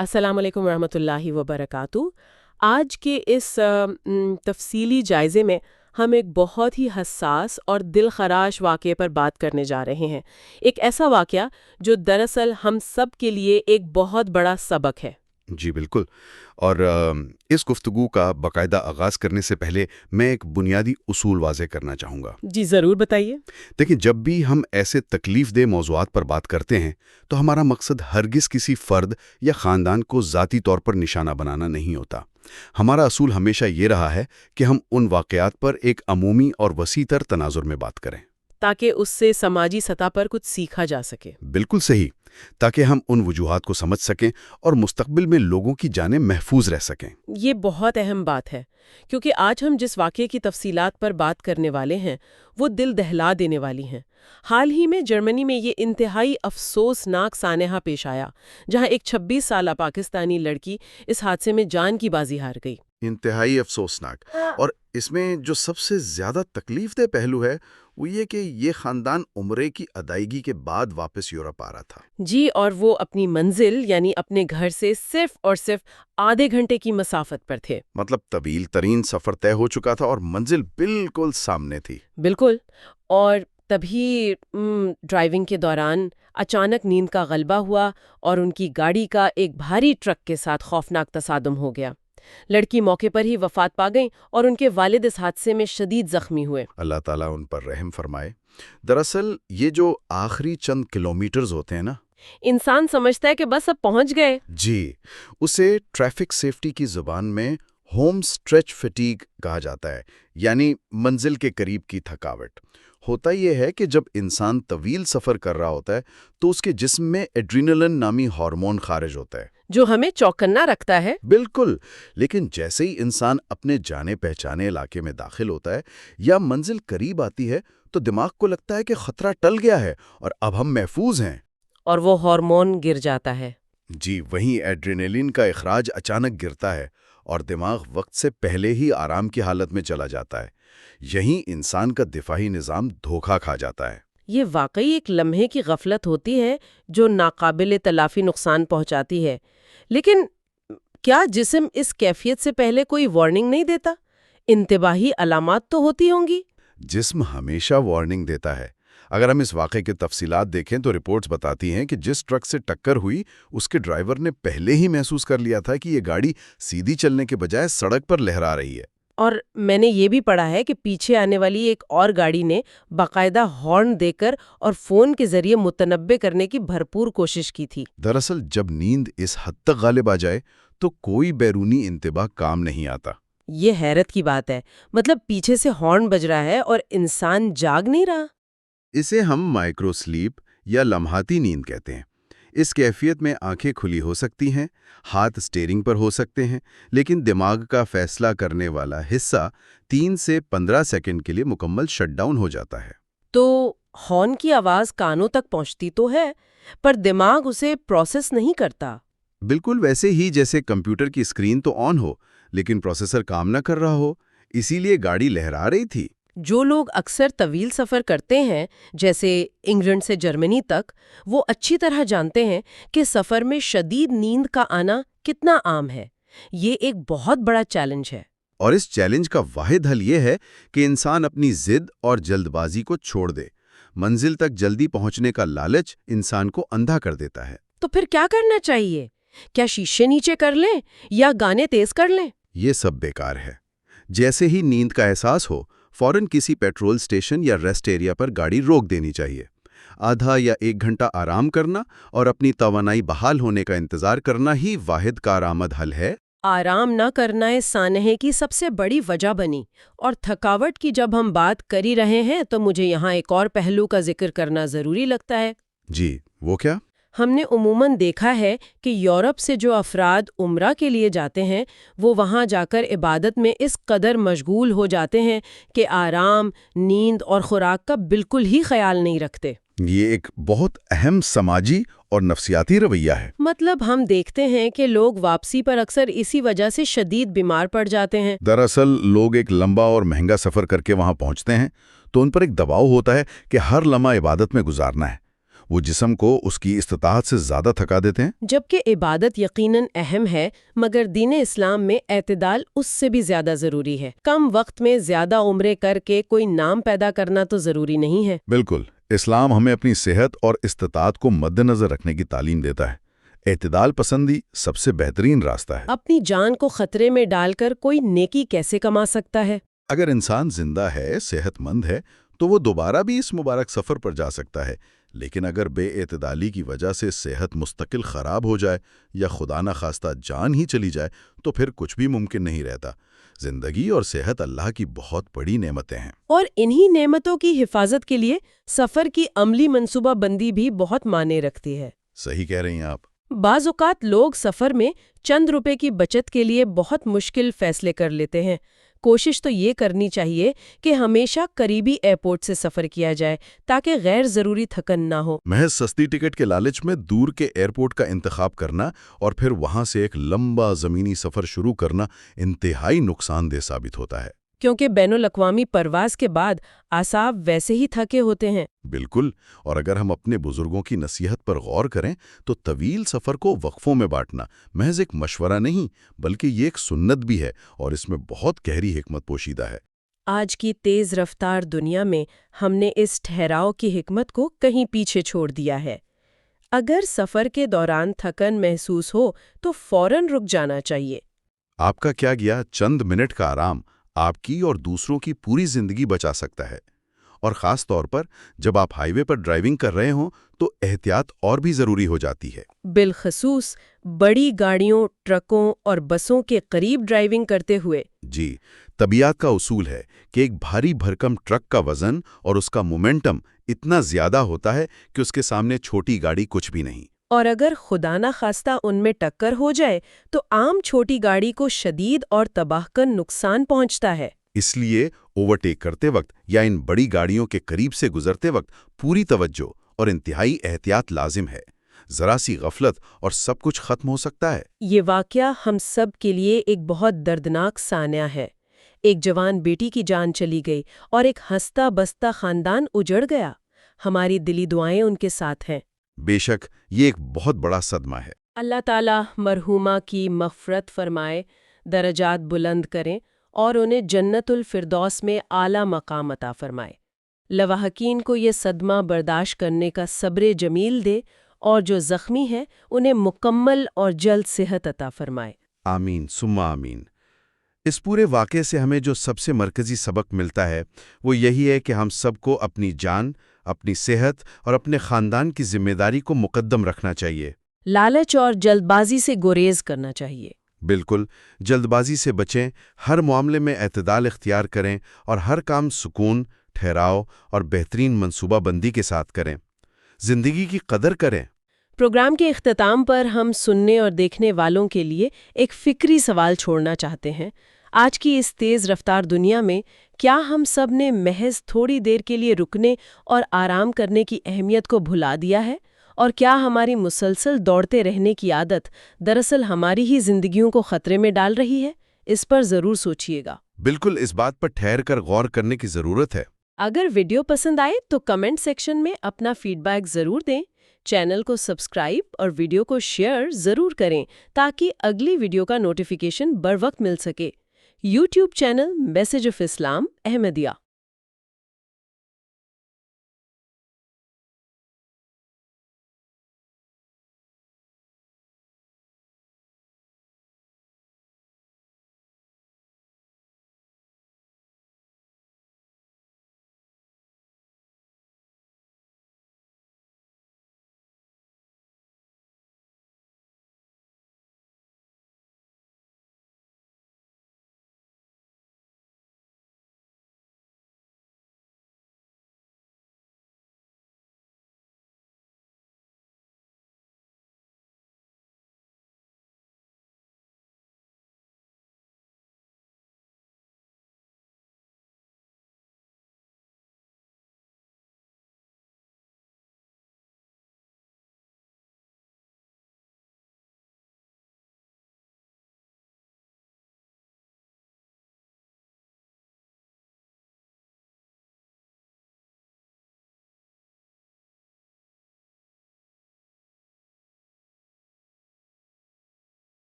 السلام علیکم ورحمۃ اللہ وبرکاتہ۔ آج کے اس تفصیلی جائزے میں ہم ایک بہت ہی حساس اور دل خراش واقعے پر بات کرنے جا رہے ہیں۔ ایک ایسا واقعہ جو دراصل ہم سب کے لیے ایک بہت بڑا سبق ہے۔ جی بالکل، اور اس گفتگو کا باقاعدہ آغاز کرنے سے پہلے میں ایک بنیادی اصول واضح کرنا چاہوں گا۔ جی ضرور بتائیے۔ دیکھیں، جب بھی ہم ایسے تکلیف دہ موضوعات پر بات کرتے ہیں تو ہمارا مقصد ہرگز کسی فرد یا خاندان کو ذاتی طور پر نشانہ بنانا نہیں ہوتا۔ ہمارا اصول ہمیشہ یہ رہا ہے کہ ہم ان واقعات پر ایک عمومی اور وسیع تر تناظر میں بات کریں تاکہ اس سے سماجی سطح پر کچھ سیکھا جا سکے۔ بالکل صحیح، تاکہ ہم ان وجوہات کو سمجھ سکیں اور مستقبل میں لوگوں کی جانیں محفوظ رہ سکیں۔ یہ بہت اہم بات ہے، کیونکہ آج ہم جس واقعے کی تفصیلات پر بات کرنے والے ہیں وہ دل دہلا دینے والی ہیں۔ حال ہی میں جرمنی میں یہ انتہائی افسوسناک سانحہ پیش آیا، جہاں ایک 26 سالہ پاکستانی لڑکی اس حادثے میں جان کی بازی ہار گئی۔ انتہائی افسوسناک، اور اس میں جو سب سے زیادہ تکلیف دہ پہلو ہے وہ یہ کہ یہ خاندان عمرے کی ادائیگی کے بعد واپس یورپ آ رہا تھا۔ جی، اور وہ اپنی منزل یعنی اپنے گھر سے صرف اور صرف آدھے گھنٹے کی مسافت پر تھے۔ مطلب طویل ترین سفر طے ہو چکا تھا اور منزل بالکل سامنے تھی۔ بالکل، اور تبھی ڈرائیونگ کے دوران اچانک نیند کا غلبہ ہوا اور ان کی گاڑی کا ایک بھاری ٹرک کے ساتھ خوفناک تصادم ہو گیا۔ لڑکی موقع پر ہی وفات پا گئیں اور ان کے والد اس حادثے میں شدید زخمی ہوئے۔ اللہ تعالیٰ ان پر رحم فرمائے۔ دراصل یہ جو آخری چند کلومیٹرز ہوتے ہیں نا، انسان سمجھتا ہے کہ بس اب پہنچ گئے۔ جی، اسے ٹریفک سیفٹی کی زبان میں ہوم اسٹریچ فٹیگ کہا جاتا ہے، یعنی منزل کے قریب کی تھکاوٹ۔ ہوتا یہ ہے کہ جب انسان طویل سفر کر رہا ہوتا ہے تو اس کے جسم میں ایڈرینلن نامی ہارمون خارج ہوتا ہے جو ہمیں چوکنا رکھتا ہے۔ بالکل، لیکن جیسے ہی انسان اپنے جانے پہچانے علاقے میں داخل ہوتا ہے یا منزل قریب آتی ہے تو دماغ کو لگتا ہے کہ خطرہ ٹل گیا ہے اور اب ہم محفوظ ہیں، اور وہ ہارمون گر جاتا ہے۔ جی، وہیں ایڈرینلن کا اخراج اچانک گرتا ہے اور دماغ وقت سے پہلے ہی آرام کی حالت میں چلا جاتا ہے۔ یہیں انسان کا دفاعی نظام دھوکہ کھا جاتا ہے۔ یہ واقعی ایک لمحے کی غفلت ہوتی ہے جو ناقابل تلافی نقصان پہنچاتی ہے، لیکن کیا جسم اس کیفیت سے پہلے کوئی وارننگ نہیں دیتا؟ انتباہی علامات تو ہوتی ہوں گی۔ جسم ہمیشہ وارننگ دیتا ہے۔ اگر ہم اس واقعے کی تفصیلات دیکھیں تو رپورٹس بتاتی ہیں کہ جس ٹرک سے ٹکر ہوئی اس کے ڈرائیور نے پہلے ہی محسوس کر لیا تھا کہ یہ گاڑی سیدھی چلنے کے بجائے سڑک پر لہرا رہی ہے۔ اور میں نے یہ بھی پڑھا ہے کہ پیچھے آنے والی ایک اور گاڑی نے باقاعدہ ہارن دے کر اور فون کے ذریعے متنبع کرنے کی بھرپور کوشش کی تھی۔ دراصل جب نیند اس حد تک غالب آ جائے تو کوئی بیرونی انتباہ کام نہیں آتا۔ یہ حیرت کی بات ہے، مطلب پیچھے سے ہارن بج رہا ہے اور انسان جاگ نہیں رہا۔ اسے ہم مائکرو سلیپ یا لمحاتی نیند کہتے ہیں۔ اس کیفیت میں آنکھیں کھلی ہو سکتی ہیں، ہاتھ اسٹیئرنگ پر ہو سکتے ہیں، لیکن دماغ کا فیصلہ کرنے والا حصہ 3 سے 15 سیکنڈ کے لیے مکمل شٹ ڈاؤن ہو جاتا ہے۔ تو ہارن کی آواز کانوں تک پہنچتی تو ہے، پر دماغ اسے پروسیس نہیں کرتا۔ بالکل ویسے ہی جیسے کمپیوٹر کی اسکرین تو آن ہو لیکن پروسیسر کام نہ کر رہا ہو، اسی لیے گاڑی لہرا رہی تھی۔ جو لوگ اکثر طویل سفر کرتے ہیں، جیسے انگلینڈ سے جرمنی تک، وہ اچھی طرح جانتے ہیں کہ سفر میں شدید نیند کا آنا کتنا عام ہے۔ یہ ایک بہت بڑا چیلنج ہے۔ اور اس چیلنج کا واحد حل یہ ہے کہ انسان اپنی ضد اور جلد بازی کو چھوڑ دے۔ منزل تک جلدی پہنچنے کا لالچ انسان کو اندھا کر دیتا ہے۔ تو پھر کیا کرنا چاہیے؟ کیا شیشے نیچے کر لیں یا گانے تیز کر لیں؟ یہ سب بیکار ہے۔ جیسے ہی نیند کا احساس ہو، فوراً کسی پیٹرول اسٹیشن یا ریسٹ ایریا پر گاڑی روک دینی چاہیے۔ آدھا یا 1 گھنٹہ آرام کرنا اور اپنی توانائی بحال ہونے کا انتظار کرنا ہی واحد کارآمد حل ہے۔ آرام نہ کرنا اس سانحے کی سب سے بڑی وجہ بنی، اور تھکاوٹ کی جب ہم بات کر ہی رہے ہیں تو مجھے یہاں ایک اور پہلو کا ذکر کرنا ضروری لگتا ہے۔ جی، وہ کیا؟ ہم نے عموماً دیکھا ہے کہ یورپ سے جو افراد عمرہ کے لیے جاتے ہیں وہ وہاں جا کر عبادت میں اس قدر مشغول ہو جاتے ہیں کہ آرام، نیند اور خوراک کا بالکل ہی خیال نہیں رکھتے۔ یہ ایک بہت اہم سماجی اور نفسیاتی رویہ ہے۔ مطلب ہم دیکھتے ہیں کہ لوگ واپسی پر اکثر اسی وجہ سے شدید بیمار پڑ جاتے ہیں۔ دراصل لوگ ایک لمبا اور مہنگا سفر کر کے وہاں پہنچتے ہیں تو ان پر ایک دباؤ ہوتا ہے کہ ہر لمحہ عبادت میں گزارنا ہے۔ وہ جسم کو اس کی استطاعت سے زیادہ تھکا دیتے ہیں۔ جبکہ عبادت یقیناً اہم ہے، مگر دین اسلام میں اعتدال اس سے بھی زیادہ ضروری ہے۔ کم وقت میں زیادہ عمریں کر کے کوئی نام پیدا کرنا تو ضروری نہیں ہے۔ بالکل، اسلام ہمیں اپنی صحت اور استطاعت کو مد نظر رکھنے کی تعلیم دیتا ہے۔ اعتدال پسندی سب سے بہترین راستہ ہے۔ اپنی جان کو خطرے میں ڈال کر کوئی نیکی کیسے کما سکتا ہے؟ اگر انسان زندہ ہے، صحت مند ہے، تو وہ دوبارہ بھی اس مبارک سفر پر جا سکتا ہے، لیکن اگر بے اعتدالی کی وجہ سے صحت مستقل خراب ہو جائے یا خدا نخواستہ جان ہی چلی جائے تو پھر کچھ بھی ممکن نہیں رہتا۔ زندگی اور صحت اللہ کی بہت بڑی نعمتیں ہیں۔ اور انہی نعمتوں کی حفاظت کے لیے سفر کی عملی منصوبہ بندی بھی بہت معنی رکھتی ہے۔ صحیح کہہ رہی ہیں آپ۔ بعض اوقات لوگ سفر میں چند روپے کی بچت کے لیے بہت مشکل فیصلے کر لیتے ہیں۔ کوشش تو یہ کرنی چاہیے کہ ہمیشہ قریبی ایئرپورٹ سے سفر کیا جائے تاکہ غیر ضروری تھکن نہ ہو۔ محض سستی ٹکٹ کے لالچ میں دور کے ایئرپورٹ کا انتخاب کرنا اور پھر وہاں سے ایک لمبا زمینی سفر شروع کرنا انتہائی نقصان دہ ثابت ہوتا ہے۔ کیونکہ بین الاقوامی پرواز کے بعد اعصاب ویسے ہی تھکے ہوتے ہیں۔ بالکل، اور اگر ہم اپنے بزرگوں کی نصیحت پر غور کریں تو طویل سفر کو وقفوں میں بانٹنا محض ایک مشورہ نہیں بلکہ یہ ایک سنت بھی ہے، اور اس میں بہت گہری حکمت پوشیدہ ہے۔ آج کی تیز رفتار دنیا میں ہم نے اس ٹھہراؤ کی حکمت کو کہیں پیچھے چھوڑ دیا ہے۔ اگر سفر کے دوران تھکن محسوس ہو تو فوراً رک جانا چاہیے۔ آپ کا کیا گیا چند منٹ کا آرام آپ کی اور دوسروں کی پوری زندگی بچا سکتا ہے، اور خاص طور پر جب آپ ہائی وے پر ڈرائیونگ کر رہے ہوں تو احتیاط اور بھی ضروری ہو جاتی ہے۔ بالخصوص بڑی گاڑیوں، ٹرکوں اور بسوں کے قریب ڈرائیونگ کرتے ہوئے۔ جی، طبیعت کا اصول ہے کہ ایک بھاری بھرکم ٹرک کا وزن اور اس کا مومنٹم اتنا زیادہ ہوتا ہے کہ اس کے سامنے چھوٹی گاڑی کچھ بھی نہیں۔ اور اگر خدا نہ خواستہ ان میں ٹکر ہو جائے تو عام چھوٹی گاڑی کو شدید اور تباہ کن نقصان پہنچتا ہے۔ اس لیے اوورٹیک کرتے وقت یا ان بڑی گاڑیوں کے قریب سے گزرتے وقت پوری توجہ اور انتہائی احتیاط لازم ہے۔ ذرا سی غفلت اور سب کچھ ختم ہو سکتا ہے۔ یہ واقعہ ہم سب کے لیے ایک بہت دردناک سانحہ ہے۔ ایک جوان بیٹی کی جان چلی گئی اور ایک ہنستا بستا خاندان اجڑ گیا۔ ہماری دلی دعائیں ان کے ساتھ ہیں۔ بے شک یہ ایک بہت بڑا صدمہ ہے۔ اللہ تعالیٰ مرحومہ کی مغفرت فرمائے، درجات بلند کریں اور انہیں جنت الفردوس میں اعلیٰ مقام عطا فرمائے۔ لواحقین کو یہ صدمہ برداشت کرنے کا صبر جمیل دے، اور جو زخمی ہیں انہیں مکمل اور جلد صحت عطا فرمائے۔ آمین ثم آمین۔ اس پورے واقعے سے ہمیں جو سب سے مرکزی سبق ملتا ہے وہ یہی ہے کہ ہم سب کو اپنی جان، اپنی صحت اور اپنے خاندان کی ذمہ داری کو مقدم رکھنا چاہیے۔ لالچ اور جلد بازی سے گریز کرنا چاہیے۔ بالکل، جلد بازی سے بچیں، ہر معاملے میں اعتدال اختیار کریں اور ہر کام سکون، ٹھہراؤ اور بہترین منصوبہ بندی کے ساتھ کریں۔ زندگی کی قدر کریں۔ پروگرام کے اختتام پر ہم سننے اور دیکھنے والوں کے لیے ایک فکری سوال چھوڑنا چاہتے ہیں۔ آج کی اس تیز رفتار دنیا میں کیا ہم سب نے محض تھوڑی دیر کے لیے رکنے اور آرام کرنے کی اہمیت کو بھلا دیا ہے؟ اور کیا ہماری مسلسل دوڑتے رہنے کی عادت دراصل ہماری ہی زندگیوں کو خطرے میں ڈال رہی ہے؟ اس پر ضرور سوچیے گا۔ بالکل، اس بات پر ٹھہر کر غور کرنے کی ضرورت ہے۔ اگر ویڈیو پسند آئے تو کمنٹ سیکشن میں اپنا فیڈ بیک ضرور دیں۔ چینل کو سبسکرائب اور ویڈیو کو شیئر ضرور کریں تاکہ اگلی ویڈیو کا نوٹیفیکیشن بر وقت مل سکے۔ YouTube channel message of Islam Ahmadiyya.